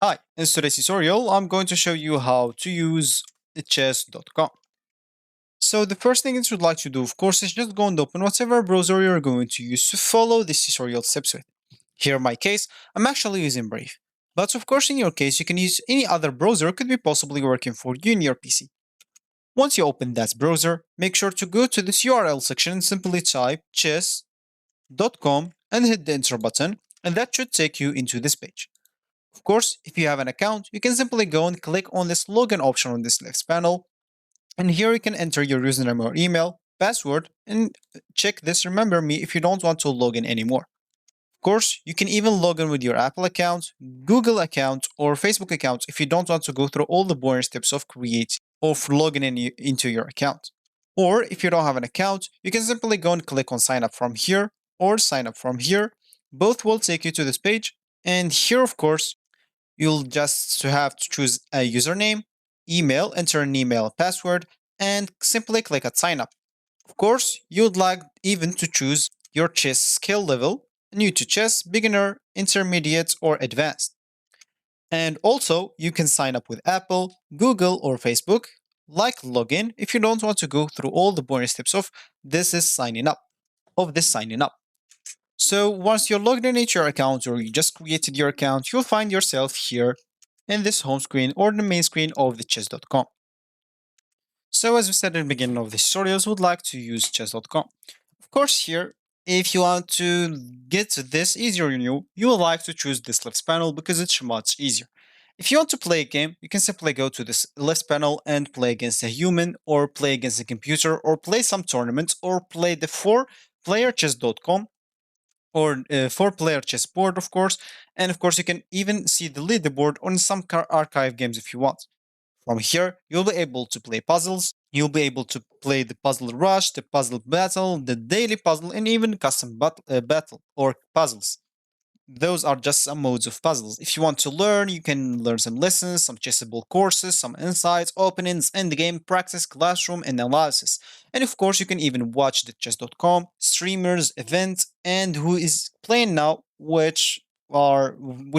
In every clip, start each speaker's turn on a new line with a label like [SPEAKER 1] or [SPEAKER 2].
[SPEAKER 1] Hi, in today's tutorial, I'm going to show you how to use chess.com. So the first thing that you'd like to do, of course, is just go and open whatever browser you're going to use to follow this tutorial steps with. Here in my case, I'm actually using Brave. But of course, in your case, you can use any other browser could be possibly working for you in your PC. Once you open that browser, make sure to go to this URL section and simply type chess.com and hit the enter button, and that should take you into this page. Of course, if you have an account, you can simply go and click on this login option on this left panel, and here you can enter your username or email, password, and check this remember me if you don't want to log in anymore. Of course, you can even log in with your Apple account, Google account, or Facebook account if you don't want to go through all the boring steps of logging into your account. Or if you don't have an account, you can simply go and click on sign up from here or sign up from here. Both will take you to this page, and here, of course, you'll just have to choose a username, email, enter an email password, and simply click at sign up. Of course, you'd like even to choose your chess skill level, new to chess, beginner, intermediate, or advanced. And also, you can sign up with Apple, Google, or Facebook, like login if you don't want to go through all the boring steps of signing up. So once you're logged in into your account or you just created your account, you'll find yourself here in this home screen or the main screen of the chess.com. So as we said at the beginning of this tutorials, we would like to use chess.com. Of course here, if you want to get this easier you will like to choose this left panel because it's much easier. If you want to play a game, you can simply go to this left panel and play against a human or play against a computer or play some tournaments or play the 4-player chess.com or 4-player chessboard, of course. And of course, you can even see the leaderboard on some archive games if you want. From here, you'll be able to play puzzles, you'll be able to play the puzzle rush, the puzzle battle, the daily puzzle, and even custom battle or puzzles. Those are just some modes of puzzles. If you want to learn, you can learn some lessons, some chessable courses, some insights, openings, endgame practice, classroom, and analysis. And of course, you can even watch the chess.com, streamers, events, and who is playing now, which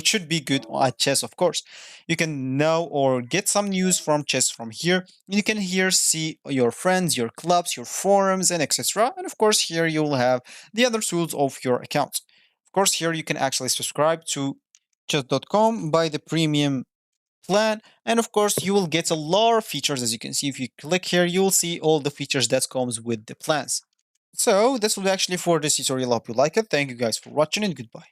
[SPEAKER 1] should be good at chess, of course. You can know or get some news from chess from here. You can here see your friends, your clubs, your forums, and etc. And of course, here you will have the other tools of your account. Of course, here you can actually subscribe to chess.com by the premium plan. And of course, you will get a lot of features. As you can see, if you click here, you will see all the features that comes with the plans. So this will be actually for this tutorial. I hope you like it. Thank you guys for watching and goodbye.